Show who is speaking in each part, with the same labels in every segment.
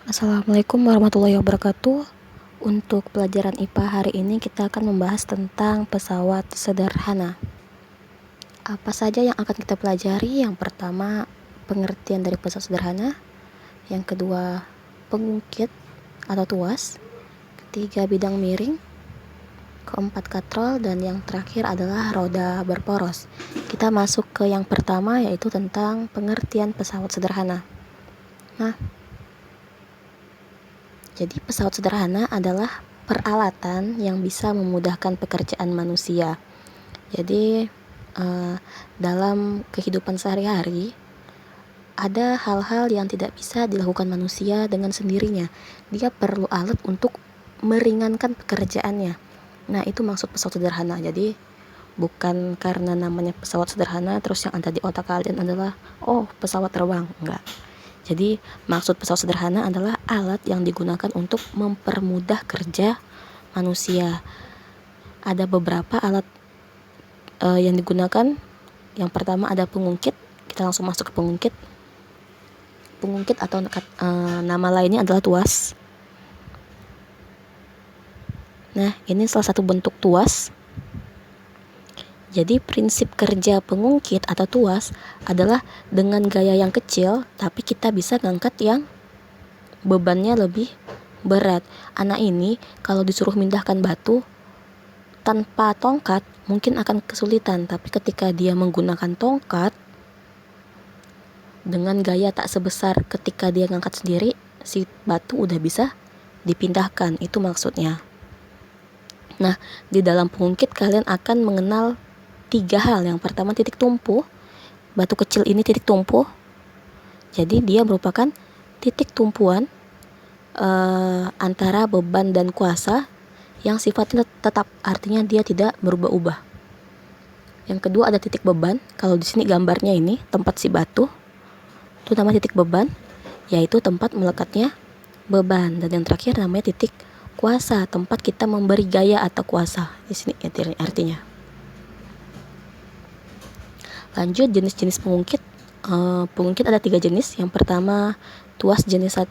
Speaker 1: Assalamualaikum warahmatullahi wabarakatuh. Untuk pelajaran IPA hari ini kita akan membahas tentang pesawat sederhana. Apa saja yang akan kita pelajari? Yang pertama, pengertian dari pesawat sederhana. Yang kedua, pengungkit atau tuas. Ketiga, bidang miring. Keempat, katrol. Dan yang terakhir adalah roda berporos. Kita masuk ke yang pertama, yaitu tentang pengertian pesawat sederhana. Jadi pesawat sederhana adalah peralatan yang bisa memudahkan pekerjaan manusia. Jadi dalam kehidupan sehari-hari ada hal-hal yang tidak bisa dilakukan manusia dengan sendirinya. Dia perlu alat untuk meringankan pekerjaannya. Nah, itu maksud pesawat sederhana. Jadi bukan karena namanya pesawat sederhana terus yang ada di otak kalian adalah pesawat terbang. Enggak. Jadi maksud pesawat sederhana adalah alat yang digunakan untuk mempermudah kerja manusia. Ada beberapa alat yang digunakan. Yang pertama ada pengungkit. Kita langsung masuk ke pengungkit. Pengungkit atau nama lainnya adalah tuas. Nah, ini salah satu bentuk tuas. Jadi prinsip kerja pengungkit atau tuas adalah dengan gaya yang kecil, tapi kita bisa ngangkat yang bebannya lebih berat. Anak ini kalau disuruh mindahkan batu tanpa tongkat mungkin akan kesulitan, tapi ketika dia menggunakan tongkat dengan gaya tak sebesar ketika dia ngangkat sendiri, si batu udah bisa dipindahkan. Itu maksudnya. Nah, di dalam pengungkit kalian akan mengenal 3 hal. Yang pertama, titik tumpu. Batu kecil ini titik tumpu. Jadi dia merupakan titik tumpuan antara beban dan kuasa yang sifatnya tetap, artinya dia tidak berubah-ubah. Yang kedua ada titik beban. Kalau di sini gambarnya ini tempat si batu, itu nama titik beban, yaitu tempat melekatnya beban. Dan yang terakhir namanya titik kuasa, tempat kita memberi gaya atau kuasa. Di sini artinya. Lanjut jenis-jenis pengungkit. Pengungkit ada 3 jenis. Yang pertama tuas jenis 1.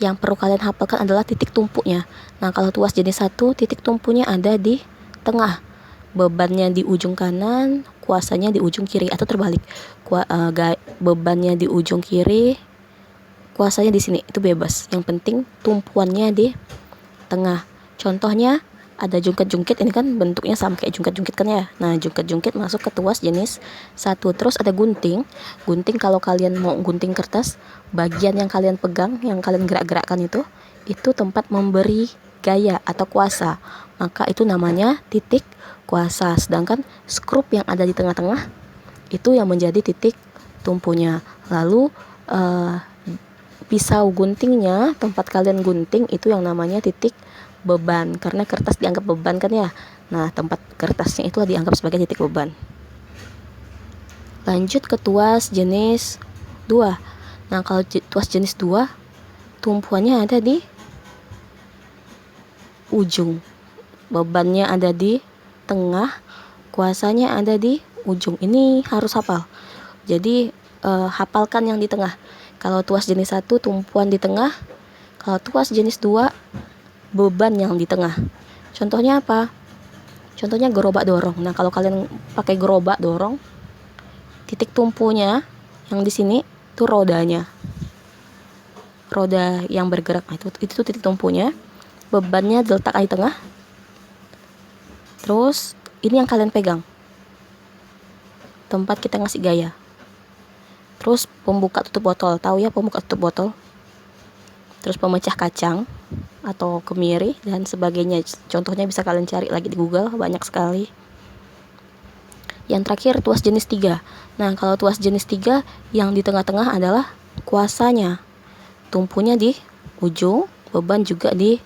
Speaker 1: Yang perlu kalian hafalkan adalah titik tumpunya. Nah, kalau tuas jenis 1, titik tumpunya ada di tengah. Bebannya di ujung kanan, kuasanya di ujung kiri, atau terbalik. Bebannya di ujung kiri, kuasanya di sini. Itu bebas. Yang penting tumpuannya di tengah. Contohnya ada jungkit-jungkit, ini kan bentuknya sama kayak jungkit-jungkit kan ya. Nah, jungkit-jungkit masuk ke tuas jenis 1. Terus ada gunting. Gunting kalau kalian mau gunting kertas, bagian yang kalian pegang, yang kalian gerak-gerakkan itu tempat memberi gaya atau kuasa. Maka itu namanya titik kuasa. Sedangkan skrup yang ada di tengah-tengah itu yang menjadi titik tumpunya. Lalu pisau guntingnya, tempat kalian gunting, itu yang namanya titik beban, karena kertas dianggap beban kan ya. Nah, tempat kertasnya itu dianggap sebagai titik beban. Lanjut ke tuas jenis 2. Nah, kalau tuas jenis 2, tumpuannya ada di ujung, bebannya ada di tengah, kuasanya ada di ujung. Ini harus hafal. Jadi hafalkan yang di tengah. Kalau tuas jenis 1 tumpuan di tengah, kalau tuas jenis 2 beban yang di tengah. Contohnya apa? Contohnya gerobak dorong. Nah, kalau kalian pakai gerobak dorong, titik tumpunya yang di sini itu rodanya. Roda yang bergerak. Nah, itu titik tumpunya. Bebannya diletakkan di tengah. Terus ini yang kalian pegang. Tempat kita ngasih gaya. Terus pembuka tutup botol. Tahu ya pembuka tutup botol? Terus pemecah kacang atau kemiri dan sebagainya. Contohnya bisa kalian cari lagi di Google, banyak sekali. Yang terakhir tuas jenis 3. Nah, kalau tuas jenis 3 yang di tengah-tengah adalah kuasanya. Tumpunya di ujung, beban juga di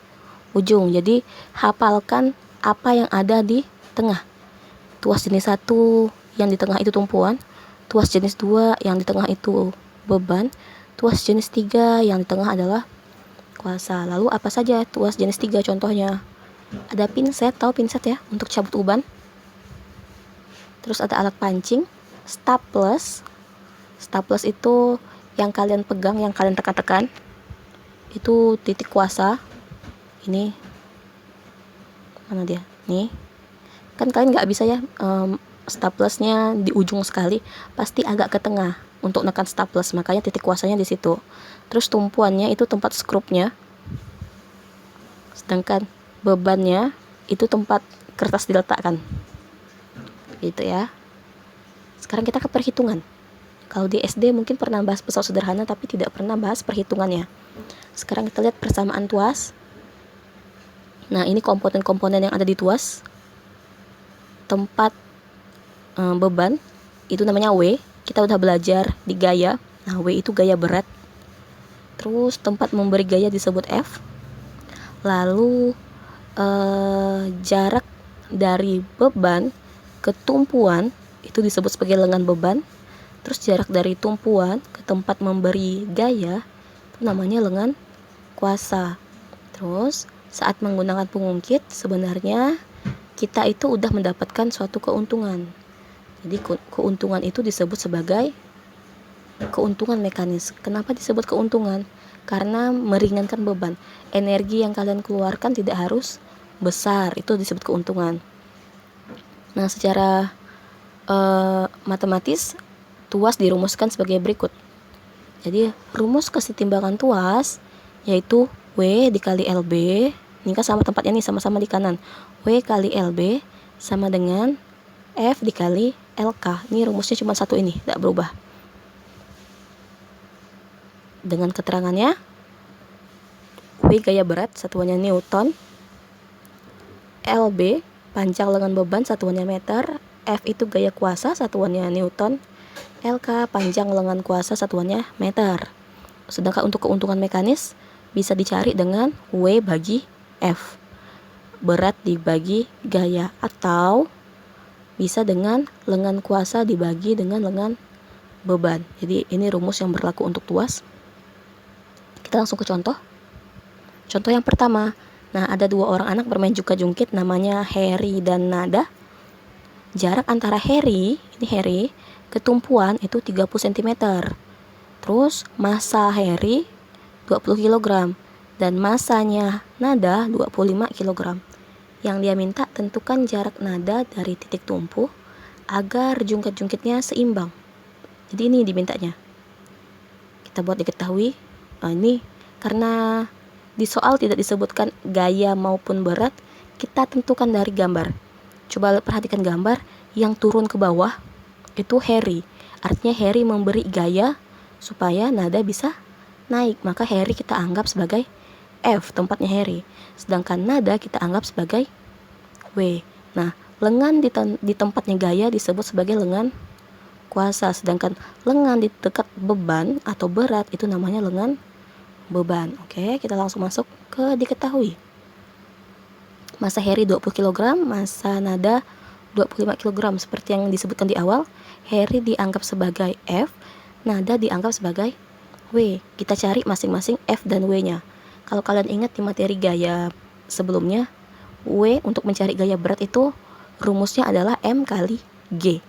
Speaker 1: ujung. Jadi hafalkan apa yang ada di tengah. Tuas jenis 1 yang di tengah itu tumpuan, tuas jenis 2 yang di tengah itu beban, tuas jenis 3 yang di tengah adalah kuasa. Lalu apa saja tuas jenis 3 contohnya? Ada pinset, tahu pinset ya, untuk cabut uban. Terus ada alat pancing, staples. Staples itu yang kalian pegang, yang kalian tekan-tekan. itu titik kuasa. Ini mana dia? Nih. Kan kalian nggak bisa ya staplusnya di ujung sekali, pasti agak ke tengah untuk nekan staplus, makanya titik kuasanya di situ. Terus tumpuannya itu tempat skrupnya, sedangkan bebannya itu tempat kertas diletakkan. Gitu ya. Sekarang kita ke perhitungan. Kalau di SD mungkin pernah bahas pesawat sederhana tapi tidak pernah bahas perhitungannya. Sekarang kita lihat persamaan tuas. Nah, ini komponen-komponen yang ada di tuas. Tempat beban itu namanya W. Kita udah belajar di gaya. Nah, W itu gaya berat. Terus tempat memberi gaya disebut F. Lalu jarak dari beban ke tumpuan itu disebut sebagai lengan beban. Terus jarak dari tumpuan ke tempat memberi gaya itu namanya lengan kuasa. Terus saat menggunakan pengungkit sebenarnya kita itu udah mendapatkan suatu keuntungan. Jadi keuntungan itu disebut sebagai keuntungan mekanis. Kenapa disebut keuntungan? Karena meringankan beban. Energi yang kalian keluarkan tidak harus besar, itu disebut keuntungan. Nah, secara matematis tuas dirumuskan sebagai berikut. Jadi rumus kesetimbangan tuas yaitu W dikali LB, ini kan sama tempatnya nih, sama-sama di kanan. W kali LB sama dengan F dikali LK. Ini rumusnya cuma satu ini, tidak berubah. Dengan keterangannya, W gaya berat, satuannya Newton. LB panjang lengan beban, satuannya meter. F itu gaya kuasa, satuannya Newton. LK panjang lengan kuasa, satuannya meter. Sedangkan untuk keuntungan mekanis bisa dicari dengan W bagi F, berat dibagi gaya, atau bisa dengan lengan kuasa dibagi dengan lengan beban. Jadi ini rumus yang berlaku untuk tuas. Kita langsung ke contoh. Contoh yang pertama. Nah, ada dua orang anak bermain jungkat-jungkit, namanya Harry dan Nada. Jarak antara Harry, ini Harry, ke tumpuan itu 30 cm. Terus massa Harry 20 kg dan massanya Nada 25 kg. Yang dia minta, tentukan jarak nada dari titik tumpu agar jungkat-jungkitnya seimbang. Jadi ini dimintanya. Kita buat diketahui. Ini karena di soal tidak disebutkan gaya maupun berat, kita tentukan dari gambar. Coba perhatikan gambar yang turun ke bawah, itu Harry. Artinya Harry memberi gaya supaya nada bisa naik. Maka Harry kita anggap sebagai F, tempatnya Harry. Sedangkan nada kita anggap sebagai W. Nah, lengan di tempatnya gaya disebut sebagai lengan kuasa. Sedangkan lengan di dekat beban atau berat itu namanya lengan beban. Oke, kita langsung masuk ke diketahui. Massa Harry 20 kg, massa nada 25 kg. Seperti yang disebutkan di awal, Harry dianggap sebagai F, nada dianggap sebagai W. Kita cari masing-masing F dan W-nya. Kalau kalian ingat di materi gaya sebelumnya, W untuk mencari gaya berat itu rumusnya adalah M kali G.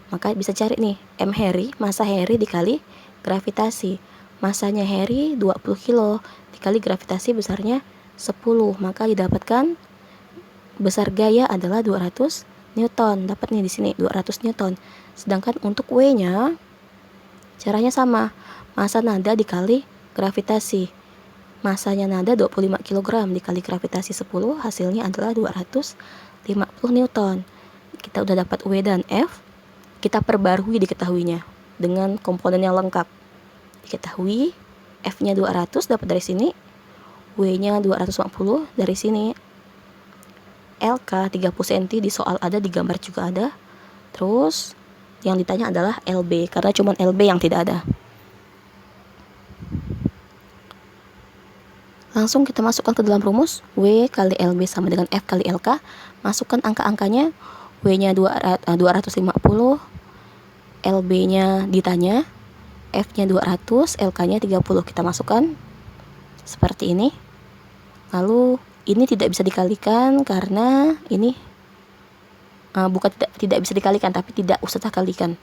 Speaker 1: Maka bisa cari nih, M Harry, massa Harry dikali gravitasi. Masanya Harry 20 kilo dikali gravitasi besarnya 10, maka didapatkan besar gaya adalah 200 Newton. Dapat nih di sini 200 Newton. Sedangkan untuk W-nya caranya sama. Massa nada dikali gravitasi. Masanya nada 25 kg dikali gravitasi 10, hasilnya adalah 250 Newton. Kita udah dapat W dan F. Kita perbarui diketahuinya dengan komponen yang lengkap. Diketahui F-nya 200 dapat dari sini, W-nya 250 dari sini. LK 30 cm di soal ada, di gambar juga ada. Terus yang ditanya adalah LB, karena cuma LB yang tidak ada. Langsung kita masukkan ke dalam rumus. W kali LB sama dengan F kali LK. Masukkan angka-angkanya. W-nya 250, LB-nya ditanya, F-nya 200, LK-nya 30. Kita masukkan seperti ini. Lalu ini tidak bisa dikalikan karena ini bukan tidak bisa dikalikan, tapi tidak usah kalikan.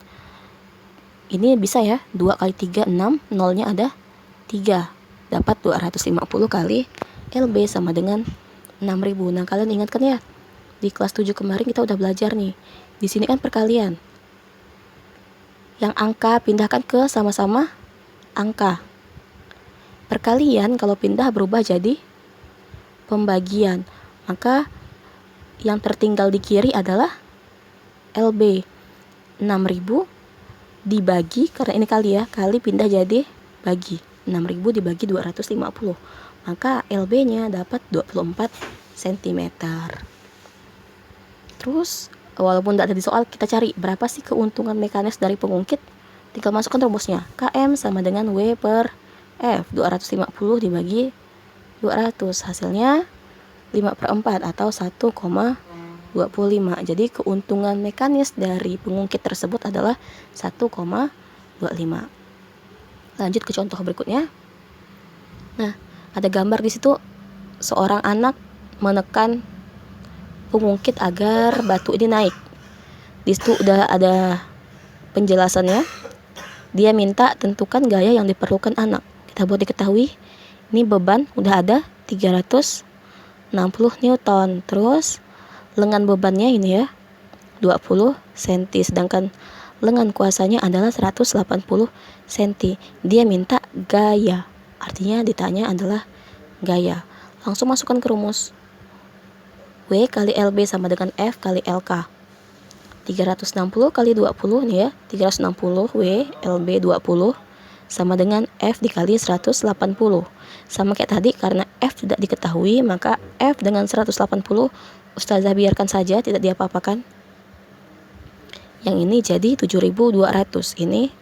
Speaker 1: Ini bisa ya, 2 kali 3, 6, nolnya ada 3. dapat 250 kali LB sama dengan 6.000. Nah, kalian ingatkan ya, di kelas 7 kemarin kita udah belajar nih. Di sini kan perkalian. Yang angka pindahkan ke sama-sama angka. Perkalian kalau pindah berubah jadi pembagian. Maka yang tertinggal di kiri adalah LB. 6.000 dibagi, karena ini kali ya, kali pindah jadi bagi. 6.000 dibagi 250. Maka LB-nya dapat 24 cm. Terus, walaupun tidak ada di soal, kita cari berapa sih keuntungan mekanis dari pengungkit. Tinggal masukkan rumusnya. KM sama dengan W per F. 250 dibagi 200. Hasilnya 5/4 atau 1,25. Jadi keuntungan mekanis dari pengungkit tersebut adalah 1,25. Lanjut ke contoh berikutnya. Nah, ada gambar di situ seorang anak menekan pengungkit agar batu ini naik. Di situ udah ada penjelasannya. Dia minta tentukan gaya yang diperlukan anak. Kita buat diketahui, ini beban udah ada 360 Newton. Terus lengan bebannya ini ya 20 cm, sedangkan lengan kuasanya adalah 180 cm. Dia minta gaya. Artinya ditanya adalah gaya. Langsung masukkan ke rumus. W kali LB sama dengan F kali LK. 360 kali 20 nih ya. 360 W LB 20 sama dengan F dikali 180. Sama kayak tadi, karena F tidak diketahui, maka F dengan 180 Ustazah biarkan saja, tidak diapa-apakan. Yang ini jadi 7.200. Ini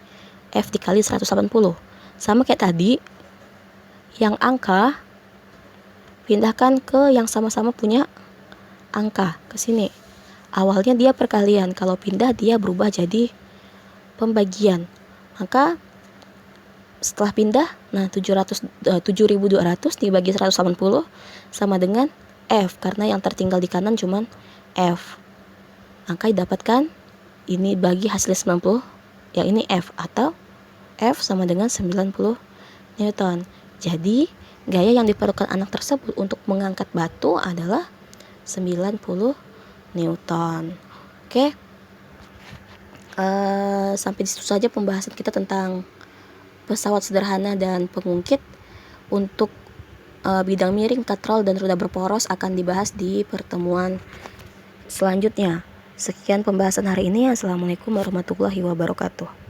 Speaker 1: F dikali 180. Sama kayak tadi, yang angka pindahkan ke yang sama-sama punya angka, ke sini. Awalnya dia perkalian, kalau pindah dia berubah jadi pembagian. Maka setelah pindah, nah 7.200 dibagi 180 sama dengan F, karena yang tertinggal di kanan cuman F. Maka didapatkan ini bagi hasilnya 90, yang ini F, atau F sama dengan 90 Newton. Jadi gaya yang diperlukan anak tersebut untuk mengangkat batu adalah 90 Newton. Oke. Sampai di situ saja pembahasan kita tentang pesawat sederhana dan pengungkit. Untuk bidang miring, katrol, dan roda berporos akan dibahas di pertemuan selanjutnya. Sekian pembahasan hari ini. Assalamualaikum warahmatullahi wabarakatuh.